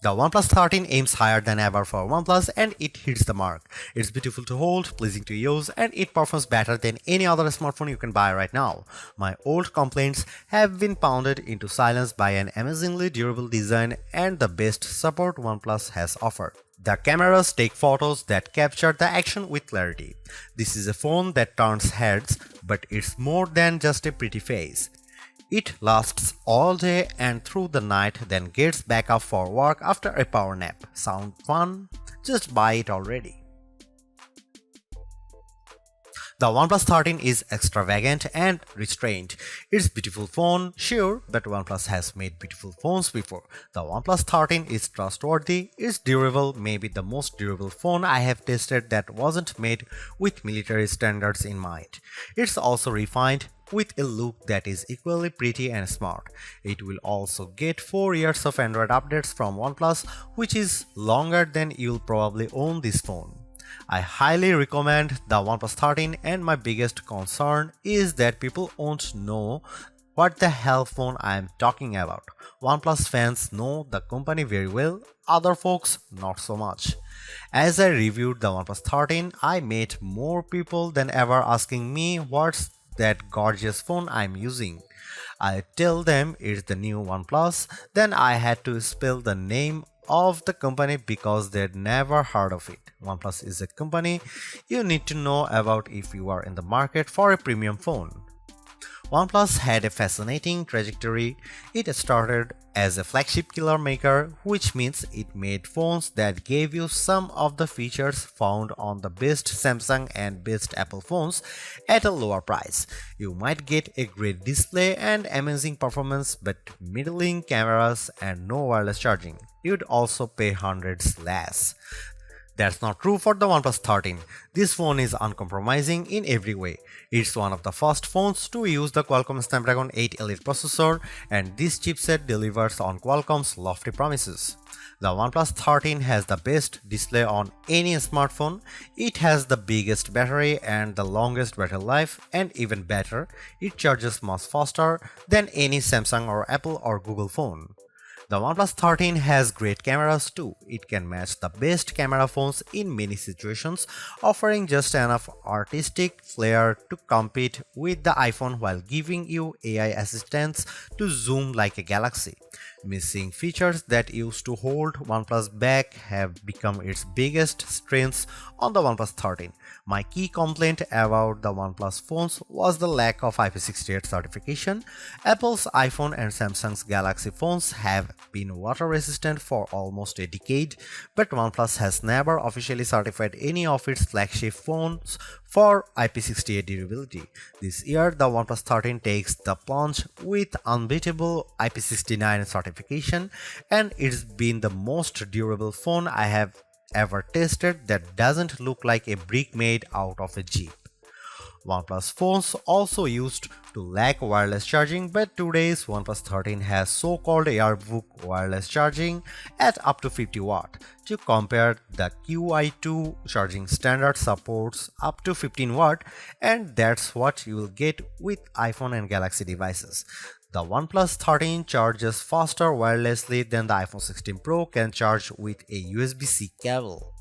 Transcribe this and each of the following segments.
The OnePlus 13 aims higher than ever for OnePlus and it hits the mark. It's beautiful to hold, pleasing to use, and it performs better than any other smartphone you can buy right now. My old complaints have been pounded into silence by an amazingly durable design and the best support OnePlus has offered. The cameras take photos that capture the action with clarity. This is a phone that turns heads, but it's more than just a pretty face. It lasts all day and through the night, then gets back up for work after a power nap. Sound fun? Just buy it already. The OnePlus 13 is extravagant and restrained. It's a beautiful phone, sure, but OnePlus has made beautiful phones before. The OnePlus 13 is trustworthy, it's durable, maybe the most durable phone I have tested that wasn't made with military standards in mind. It's also refined, with a look that is equally pretty and smart. It will also get 4 years of Android updates from OnePlus, which is longer than you'll probably own this phone. I highly recommend the OnePlus 13 and my biggest concern is that people won't know what the hell phone I am talking about. OnePlus fans know the company very well, other folks not so much. As I reviewed the OnePlus 13, I met more people than ever asking me what's that gorgeous phone I'm using. I tell them it's the new OnePlus, then I had to spell the name of the company because they'd never heard of it. OnePlus is a company you need to know about if you are in the market for a premium phone. OnePlus had a fascinating trajectory. It started as a flagship killer maker, which means it made phones that gave you some of the features found on the best Samsung and best Apple phones at a lower price. You might get a great display and amazing performance, but middling cameras and no wireless charging. You'd also pay hundreds less. That's not true for the OnePlus 13. This phone is uncompromising in every way. It's one of the first phones to use the Qualcomm Snapdragon 8 Elite processor, and this chipset delivers on Qualcomm's lofty promises. The OnePlus 13 has the best display on any smartphone. It has the biggest battery and the longest battery life, and even better, it charges much faster than any Samsung or Apple or Google phone. The OnePlus 13 has great cameras too. It can match the best camera phones in many situations, offering just enough artistic flair to compete with the iPhone while giving you AI assistants to zoom like a galaxy. Missing features that used to hold OnePlus back have become its biggest strengths on the OnePlus 13. My key complaint about the OnePlus phones was the lack of IP68 certification. Apple's iPhone and Samsung's Galaxy phones have been water resistant for almost a decade, but OnePlus has never officially certified any of its flagship phones for IP68 durability. This year, the OnePlus 13 takes the plunge with unbeatable IP69 certification, and it's been the most durable phone I have ever tested that doesn't look like a brick made out of a Jeep. OnePlus phones also used to lack wireless charging, but today's OnePlus 13 has so-called Airbook wireless charging at up to 50 watt. To compare, the QI2 charging standard supports up to 15 watt, and that's what you will get with iPhone and Galaxy devices. The OnePlus 13 charges faster wirelessly than the iPhone 16 Pro can charge with a USB-C cable.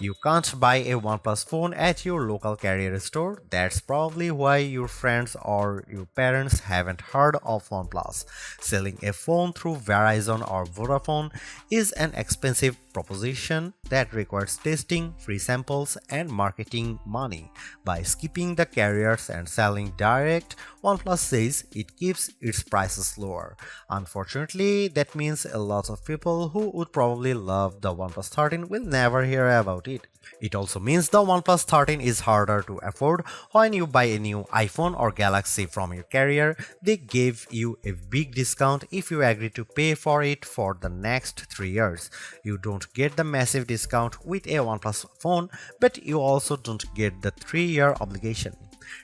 You can't buy a OnePlus phone at your local carrier store. That's probably why your friends or your parents haven't heard of OnePlus. Selling a phone through Verizon or Vodafone is an expensive proposition that requires testing, free samples, and marketing money. By skipping the carriers and selling direct, OnePlus says it keeps its prices lower. Unfortunately, that means a lot of people who would probably love the OnePlus 13 will never hear about it. It also means the OnePlus 13 is harder to afford. When you buy a new iPhone or Galaxy from your carrier, they give you a big discount if you agree to pay for it for the next 3 years. You don't get the massive discount with a OnePlus phone, but you also don't get the 3-year obligation.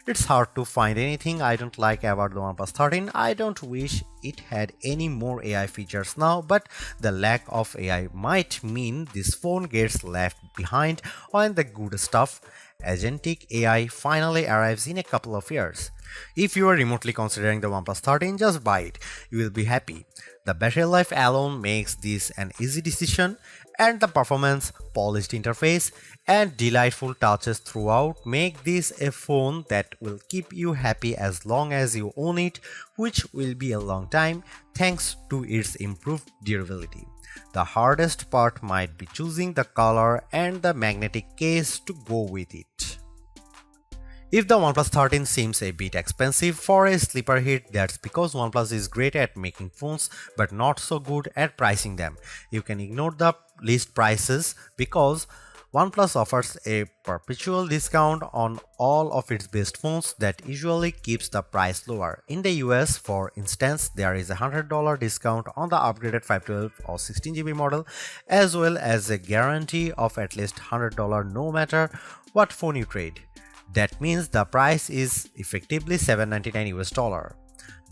It's hard to find anything I don't like about the OnePlus 13. I don't wish it had any more AI features now, but the lack of AI might mean this phone gets left behind when the good stuff, agentic AI, finally arrives in a couple of years. If you are remotely considering the OnePlus 13, just buy it. You will be happy. The battery life alone makes this an easy decision, and the performance, polished interface, and delightful touches throughout make this a phone that will keep you happy as long as you own it, which will be a long time thanks to its improved durability. The hardest part might be choosing the color and the magnetic case to go with it. If the OnePlus 13 seems a bit expensive for a sleeper hit, that's because OnePlus is great at making phones but not so good at pricing them. You can ignore the list prices because OnePlus offers a perpetual discount on all of its best phones that usually keeps the price lower. In the US, for instance, there is a $100 discount on the upgraded 512 or 16GB model, as well as a guarantee of at least $100 no matter what phone you trade. That means the price is effectively $799 US.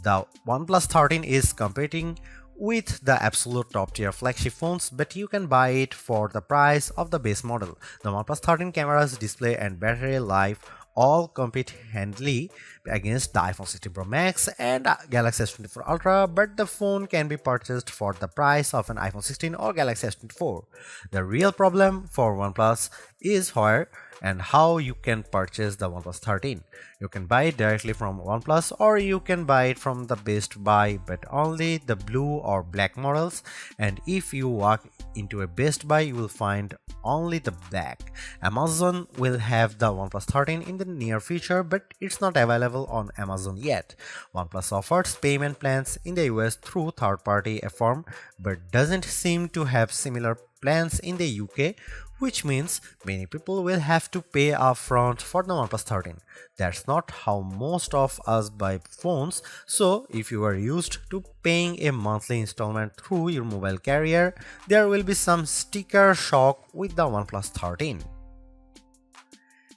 The OnePlus 13 is competing with the absolute top tier flagship phones, but you can buy it for the price of the base model. The OnePlus 13 cameras, display and battery life all compete handily against the iPhone 16 Pro Max and Galaxy S24 Ultra, but the phone can be purchased for the price of an iPhone 16 or Galaxy S24. The real problem for OnePlus is where and how you can purchase the OnePlus 13. You can buy it directly from OnePlus, or you can buy it from the Best Buy, but only the blue or black models, and if you walk into a Best Buy you will find only the black. Amazon will have the OnePlus 13 in the near future, but it's not available on Amazon yet. OnePlus offers payment plans in the US through third-party firm, but doesn't seem to have similar plans in the UK, which means many people will have to pay upfront for the OnePlus 13. That's not how most of us buy phones, so if you are used to paying a monthly installment through your mobile carrier, there will be some sticker shock with the OnePlus 13.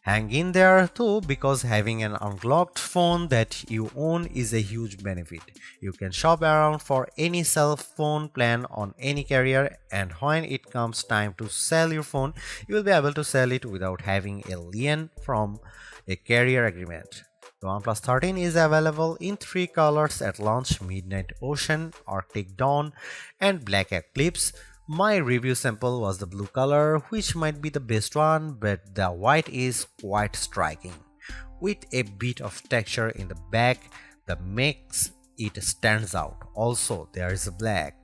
Hang in there too, because having an unlocked phone that you own is a huge benefit. You can shop around for any cell phone plan on any carrier, and when it comes time to sell your phone, you will be able to sell it without having a lien from a carrier agreement. The OnePlus 13 is available in 3 colors at launch: Midnight Ocean, Arctic Dawn, and Black Eclipse. My review sample was the blue color, which might be the best one, but the white is quite striking, with a bit of texture in the back that makes it stands out. Also, there is a black.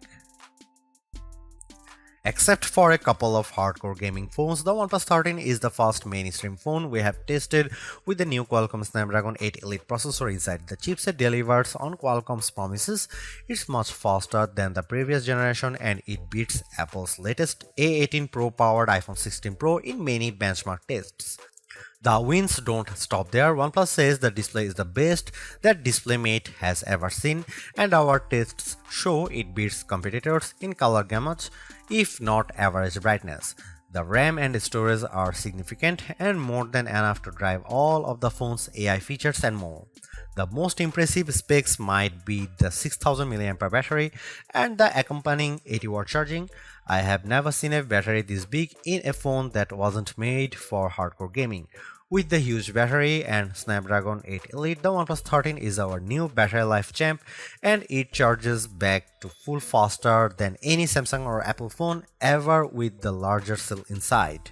Except for a couple of hardcore gaming phones, the OnePlus 13 is the first mainstream phone we have tested with the new Qualcomm Snapdragon 8 Elite processor inside. The chipset delivers on Qualcomm's promises. It's much faster than the previous generation, and it beats Apple's latest A18 Pro powered iPhone 16 Pro in many benchmark tests. The wins don't stop there. OnePlus says the display is the best that DisplayMate has ever seen, and our tests show it beats competitors in color gamut, if not average brightness. The RAM and storage are significant and more than enough to drive all of the phone's AI features and more. The most impressive specs might be the 6000 mAh battery and the accompanying 80-watt charging. I have never seen a battery this big in a phone that wasn't made for hardcore gaming. With the huge battery and Snapdragon 8 Elite, the OnePlus 13 is our new battery life champ, and it charges back to full faster than any Samsung or Apple phone ever with the larger cell inside.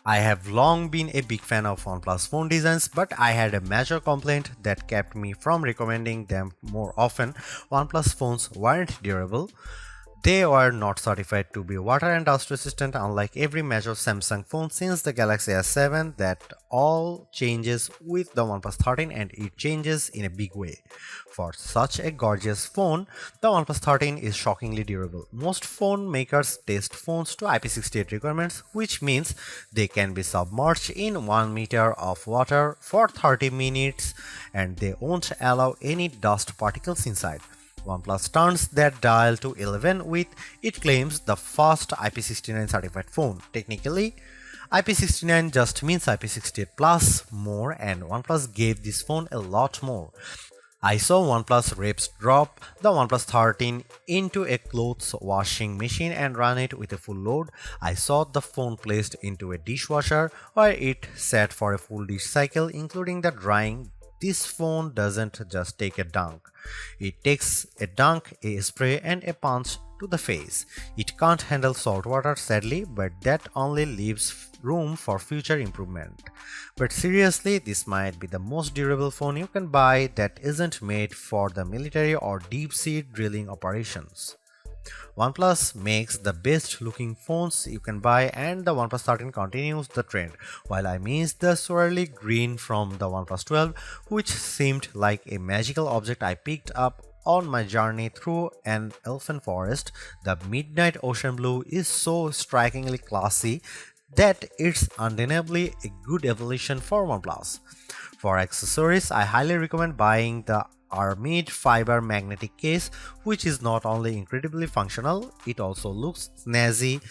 I have long been a big fan of OnePlus phone designs, but I had a major complaint that kept me from recommending them more often. OnePlus phones weren't durable. They were not certified to be water and dust resistant, unlike every major Samsung phone since the Galaxy S7. That all changes with the OnePlus 13, and it changes in a big way. For such a gorgeous phone, the OnePlus 13 is shockingly durable. Most phone makers test phones to IP68 requirements, which means they can be submerged in 1 meter of water for 30 minutes and they won't allow any dust particles inside. OnePlus turns that dial to 11 with, it claims, the first IP69 certified phone. Technically, IP69 just means IP68 plus more, and OnePlus gave this phone a lot more. I saw OnePlus reps drop the OnePlus 13 into a clothes washing machine and run it with a full load. I saw the phone placed into a dishwasher where it sat for a full dish cycle, including the drying. This phone doesn't just take a dunk. It takes a dunk, a spray, and a punch to the face. It can't handle salt water, sadly, but that only leaves room for future improvement. But seriously, this might be the most durable phone you can buy that isn't made for the military or deep sea drilling operations. OnePlus makes the best looking phones you can buy, and the OnePlus 13 continues the trend, while I miss the swirly green from the OnePlus 12, which seemed like a magical object I picked up on my journey through an elfin forest. The midnight ocean blue is so strikingly classy that it's undeniably a good evolution for OnePlus. For accessories, I highly recommend buying the Armid fiber magnetic case, which is not only incredibly functional, it also looks snazzy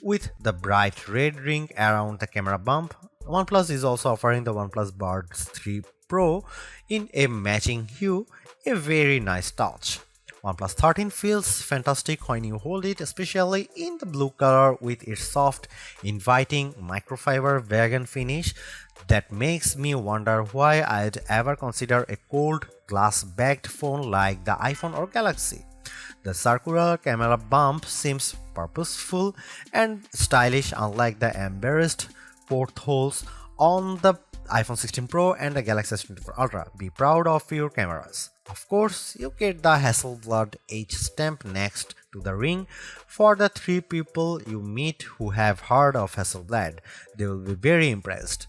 with the bright red ring around the camera bump. OnePlus is also offering the OnePlus Buds 3 Pro in a matching hue, a very nice touch. OnePlus 13 feels fantastic when you hold it, especially in the blue color with its soft, inviting microfiber vegan finish that makes me wonder why I'd ever consider a cold glass-backed phone like the iPhone or Galaxy. The circular camera bump seems purposeful and stylish, unlike the embarrassed portholes on the iPhone 16 Pro and the Galaxy S24 Ultra. Be proud of your cameras. Of course, you get the Hasselblad H stamp next to the ring for the 3 people you meet who have heard of Hasselblad. They will be very impressed.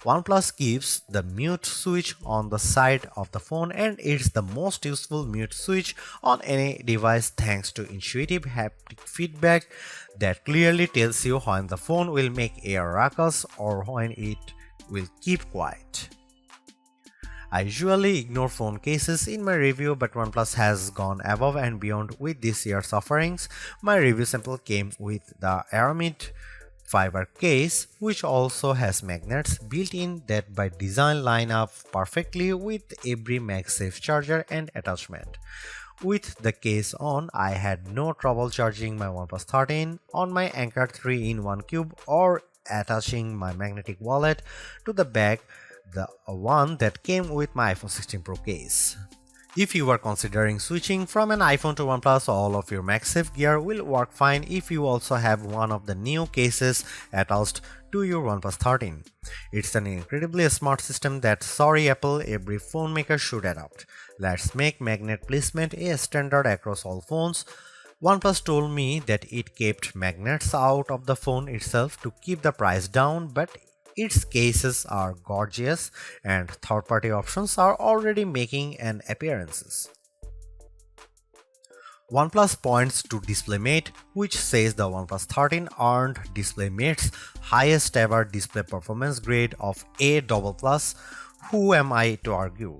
OnePlus gives the mute switch on the side of the phone, and it's the most useful mute switch on any device thanks to intuitive haptic feedback that clearly tells you when the phone will make a ruckus or when it will keep quiet. I usually ignore phone cases in my review, but OnePlus has gone above and beyond with this year's offerings. My review sample came with the Aramid fiber case, which also has magnets built in that by design line up perfectly with every MagSafe charger and attachment. With the case on, I had no trouble charging my OnePlus 13 on my Anker 3-in-1 cube or attaching my magnetic wallet to the back, the one that came with my iPhone 16 Pro case. If you are considering switching from an iPhone to OnePlus, all of your MagSafe gear will work fine if you also have one of the new cases attached to your OnePlus 13. It's an incredibly smart system that, sorry Apple, every phone maker should adopt. Let's make magnet placement a standard across all phones. OnePlus told me that it kept magnets out of the phone itself to keep the price down, but its cases are gorgeous and third-party options are already making an appearance. OnePlus points to DisplayMate, which says the OnePlus 13 earned DisplayMate's highest ever display performance grade of A++. Who am I to argue?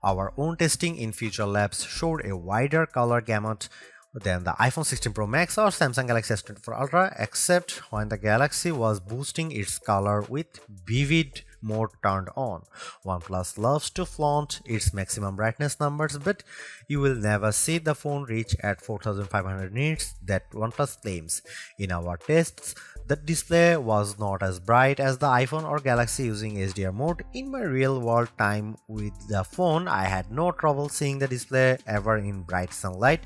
Our own testing in Future Labs showed a wider color gamut than the iPhone 16 Pro Max or Samsung Galaxy S24 Ultra, except when the Galaxy was boosting its color with vivid mode turned on. OnePlus loves to flaunt its maximum brightness numbers, but you will never see the phone reach at 4500 nits that OnePlus claims. In our tests, the display was not as bright as the iPhone or Galaxy using HDR mode. In my real-world time with the phone, I had no trouble seeing the display ever in bright sunlight,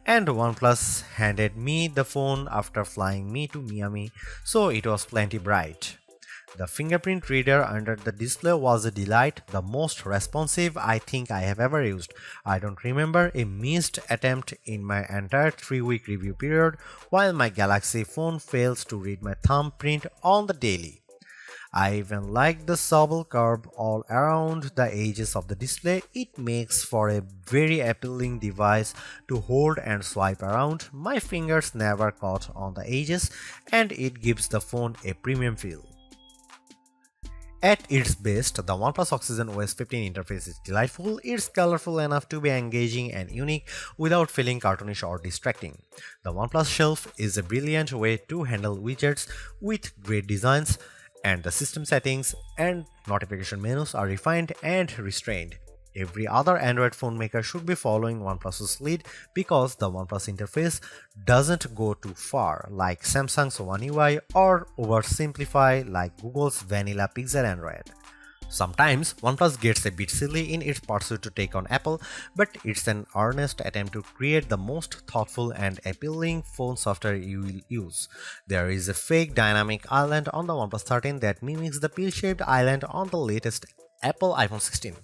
and OnePlus handed me the phone after flying me to Miami, so it was plenty bright. The fingerprint reader under the display was a delight, the most responsive I think I have ever used. I don't remember a missed attempt in my entire 3-week review period, while my Galaxy phone fails to read my thumbprint on the daily. I even like the supple curve all around the edges of the display. It makes for a very appealing device to hold and swipe around. My fingers never caught on the edges, and it gives the phone a premium feel. At its best, the OnePlus Oxygen OS 15 interface is delightful. It's colorful enough to be engaging and unique without feeling cartoonish or distracting. The OnePlus Shelf is a brilliant way to handle widgets with great designs, and the system settings and notification menus are refined and restrained. Every other Android phone maker should be following OnePlus's lead because the OnePlus interface doesn't go too far like Samsung's One UI or oversimplify like Google's vanilla Pixel Android. Sometimes OnePlus gets a bit silly in its pursuit to take on Apple, but it's an earnest attempt to create the most thoughtful and appealing phone software you will use. There is a fake dynamic island on the OnePlus 13 that mimics the pill-shaped island on the latest Apple iPhone 16.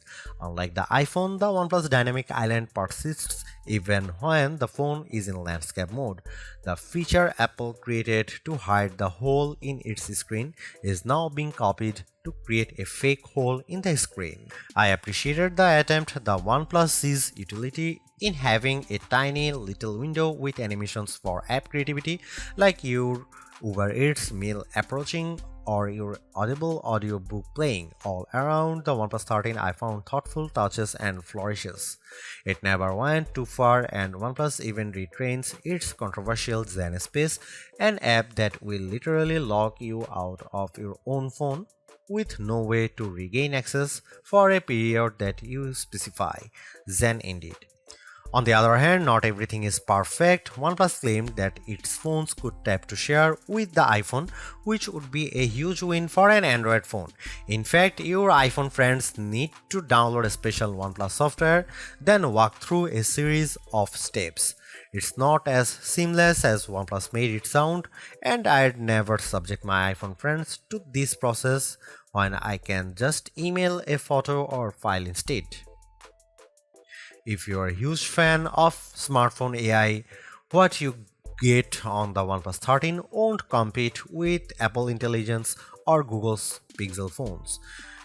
Unlike the iPhone, the OnePlus dynamic island persists even when the phone is in landscape mode. The feature Apple created to hide the hole in its screen is now being copied to create a fake hole in the screen. I appreciated the attempt. The OnePlus sees utility in having a tiny little window with animations for app creativity like your Uber Eats meal approaching or your Audible audiobook playing. All around the OnePlus 13 I found thoughtful touches and flourishes. It never went too far, and OnePlus even retrains its controversial Zen Space, an app that will literally lock you out of your own phone with no way to regain access for a period that you specify. Zen indeed. On the other hand, not everything is perfect. OnePlus claimed that its phones could tap to share with the iPhone, which would be a huge win for an Android phone. In fact, your iPhone friends need to download a special OnePlus software, then walk through a series of steps. It's not as seamless as OnePlus made it sound, and I'd never subject my iPhone friends to this process when I can just email a photo or file instead. If you're a huge fan of smartphone AI, what you get on the OnePlus 13 won't compete with Apple Intelligence or Google's Pixel phones.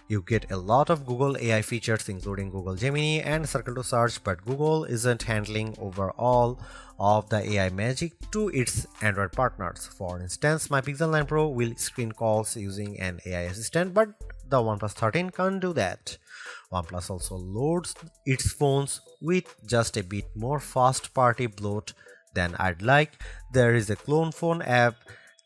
You get a lot of Google AI features including Google Gemini and Circle to Search, but Google isn't handling over all of the AI magic to its Android partners. For instance, my Pixel 9 Pro will screen calls using an AI assistant, but the OnePlus 13 can't do that. OnePlus also loads its phones with just a bit more first-party bloat than I'd like. There is a clone phone app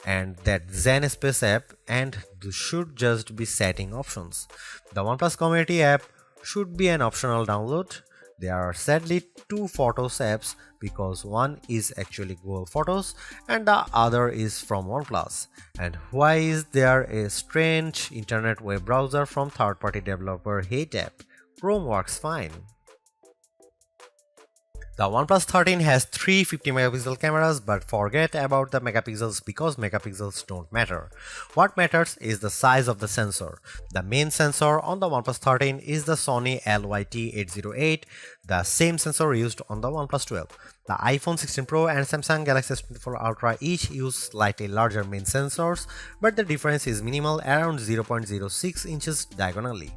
and that Zen Space app, and those should just be setting options. The OnePlus Community app should be an optional download. There are sadly two Photos apps because one is actually Google Photos and the other is from OnePlus. And why is there a strange internet web browser from third-party developer Hate app? Chrome works fine. The OnePlus 13 has three 50-megapixel cameras, but forget about the megapixels because megapixels don't matter. What matters is the size of the sensor. The main sensor on the OnePlus 13 is the Sony LYT808, the same sensor used on the OnePlus 12. The iPhone 16 Pro and Samsung Galaxy S24 Ultra each use slightly larger main sensors, but the difference is minimal, around 0.06 inches diagonally.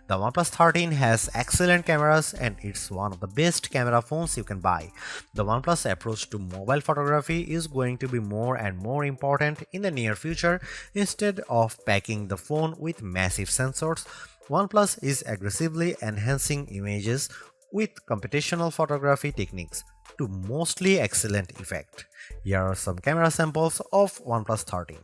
The OnePlus 13 has excellent cameras and it's one of the best camera phones you can buy. The OnePlus approach to mobile photography is going to be more and more important in the near future. Instead of packing the phone with massive sensors, OnePlus is aggressively enhancing images with computational photography techniques to mostly excellent effect. Here are some camera samples of OnePlus 13.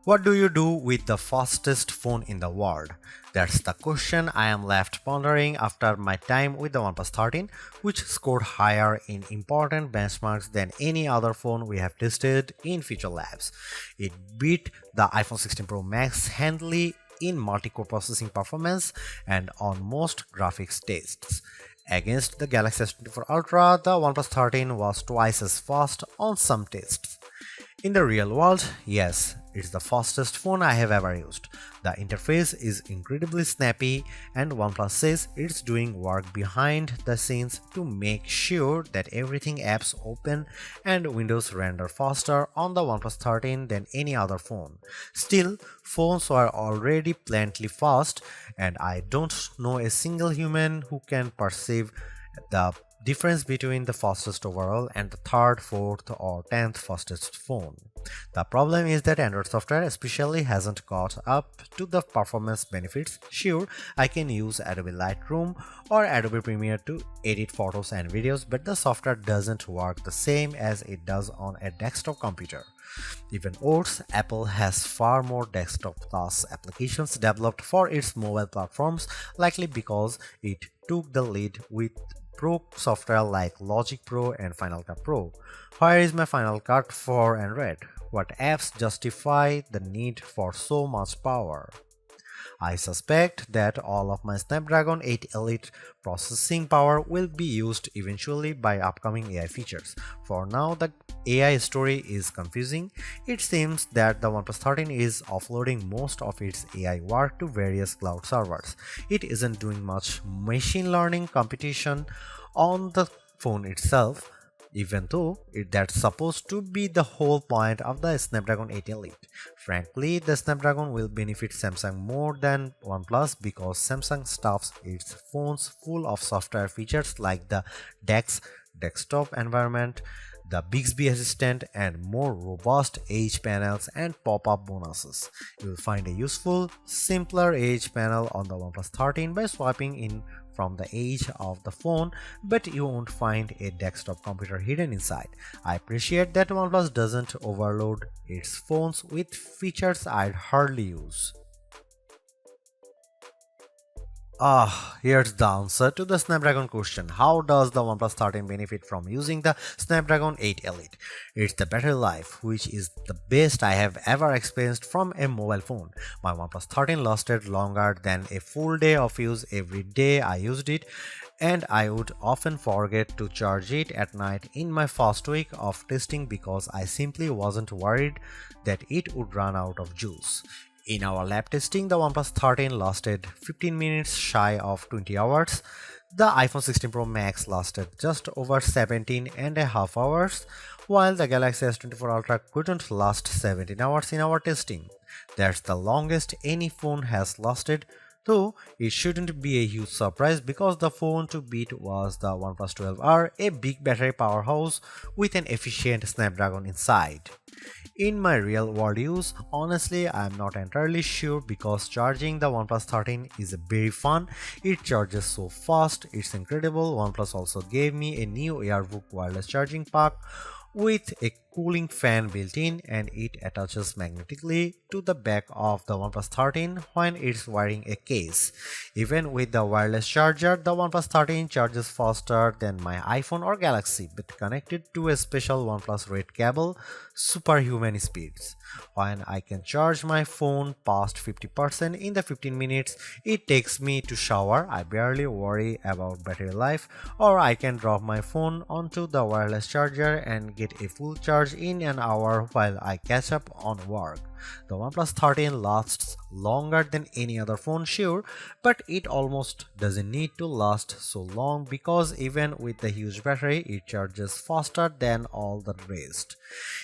What do you do with the fastest phone in the world? That's the question I am left pondering after my time with the OnePlus 13, which scored higher in important benchmarks than any other phone we have tested in Feature Labs. It beat the iPhone 16 Pro Max handily in multi-core processing performance and on most graphics tests. Against the Galaxy S24 Ultra, the OnePlus 13 was twice as fast on some tests. In the real world, yes, it's the fastest phone I have ever used. The interface is incredibly snappy, and OnePlus says it's doing work behind the scenes to make sure that everything apps open and Windows render faster on the OnePlus 13 than any other phone. Still, phones are already plenty fast, and I don't know a single human who can perceive the difference between the fastest overall and the third, fourth, or 10th fastest phone. The problem is that Android software especially hasn't caught up to the performance benefits. Sure, I can use Adobe Lightroom or Adobe Premiere to edit photos and videos, but the software doesn't work the same as it does on a desktop computer. Even worse, Apple has far more desktop class applications developed for its mobile platforms, likely because it took the lead with Pro software like Logic Pro and Final Cut Pro. Where is my Final Cut for Android? What apps justify the need for so much power? I suspect that all of my Snapdragon 8 Elite processing power will be used eventually by upcoming AI features. For now, the AI story is confusing. It seems that the OnePlus 13 is offloading most of its AI work to various cloud servers. It isn't doing much machine learning computation on the phone itself, even though that's supposed to be the whole point of the Snapdragon 8 Elite. Frankly, the Snapdragon will benefit Samsung more than OnePlus because Samsung stuffs its phones full of software features like the DeX desktop environment, the Bixby Assistant, and more robust edge panels and pop-up bonuses. You'll find a useful, simpler edge panel on the OnePlus 13 by swiping in from the edge of the phone, but you won't find a desktop computer hidden inside. I appreciate that OnePlus doesn't overload its phones with features I'd hardly use. Here's the answer to the Snapdragon question. How does the OnePlus 13 benefit from using the Snapdragon 8 Elite? It's the battery life, which is the best I have ever experienced from a mobile phone. My OnePlus 13 lasted longer than a full day of use every day I used it, and I would often forget to charge it at night in my first week of testing because I simply wasn't worried that it would run out of juice. In our lab testing, the OnePlus 13 lasted 15 minutes shy of 20 hours. The iPhone 16 Pro Max lasted just over 17.5 hours, while the Galaxy S24 Ultra couldn't last 17 hours in our testing. That's the longest any phone has lasted, though it shouldn't be a huge surprise because the phone to beat was the OnePlus 12R, a big battery powerhouse with an efficient Snapdragon inside. In my real world use, honestly, I am not entirely sure because charging the OnePlus 13 is very fun. It charges so fast, it's incredible. OnePlus also gave me a new AirBook wireless charging pack with a cooling fan built in, and it attaches magnetically to the back of the OnePlus 13 when it's wearing a case. Even with the wireless charger, the OnePlus 13 charges faster than my iPhone or Galaxy, but connected to a special OnePlus Red cable, superhuman speeds. When I can charge my phone past 50% in the 15 minutes it takes me to shower, I barely worry about battery life, or I can drop my phone onto the wireless charger and get a full charge in an hour while I catch up on work. The OnePlus 13 lasts longer than any other phone, sure, but it almost doesn't need to last so long because even with the huge battery, it charges faster than all the rest.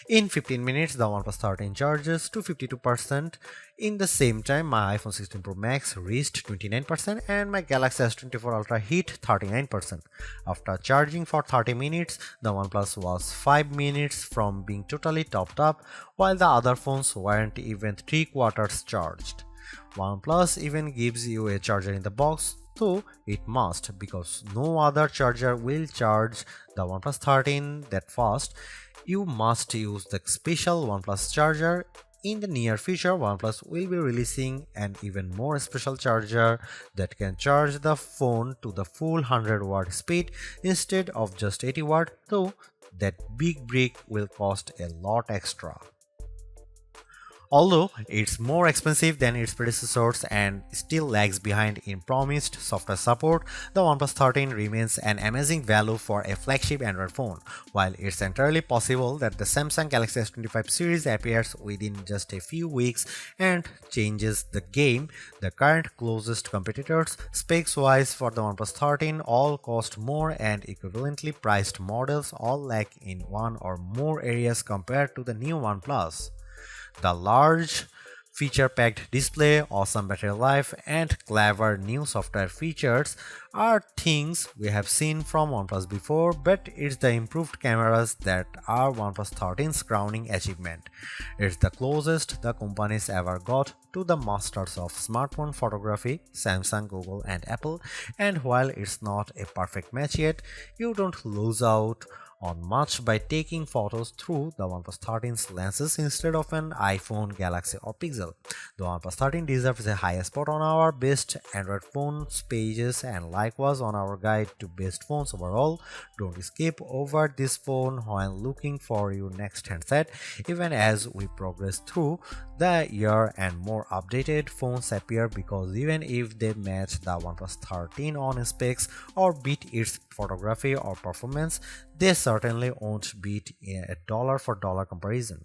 In 15 minutes, the OnePlus 13 charges to 52%. In the same time, my iPhone 16 Pro Max reached 29% and my Galaxy S24 Ultra hit 39%. After charging for 30 minutes, the OnePlus was 5 minutes from being totally topped up, while the other phones weren't even 3/4 charged. OnePlus even gives you a charger in the box, though it must, because no other charger will charge the OnePlus 13 that fast. You must use the special OnePlus charger In the near future, OnePlus will be releasing an even more special charger that can charge the phone to the full 100-watt speed instead of just 80-watt, though that big brick will cost a lot extra. Although it's more expensive than its predecessors and still lags behind in promised software support, the OnePlus 13 remains an amazing value for a flagship Android phone. While it's entirely possible that the Samsung Galaxy S25 series appears within just a few weeks and changes the game, the current closest competitors, specs-wise for the OnePlus 13, all cost more and equivalently priced models all lack in one or more areas compared to the new OnePlus. The large feature-packed display, awesome battery life, and clever new software features are things we have seen from OnePlus before, but it's the improved cameras that are OnePlus 13's crowning achievement. It's the closest the companies ever got to the masters of smartphone photography, Samsung, Google, and Apple, and while it's not a perfect match yet, you don't lose out on much by taking photos through the OnePlus 13's lenses instead of an iPhone, Galaxy, or Pixel. The OnePlus 13 deserves a high spot on our best Android phones pages and likewise on our guide to best phones overall. Don't skip over this phone while looking for your next handset, even as we progress through the year and more updated phones appear, because even if they match the OnePlus 13 on specs or beat its photography or performance, they certainly won't beat a dollar for dollar comparison.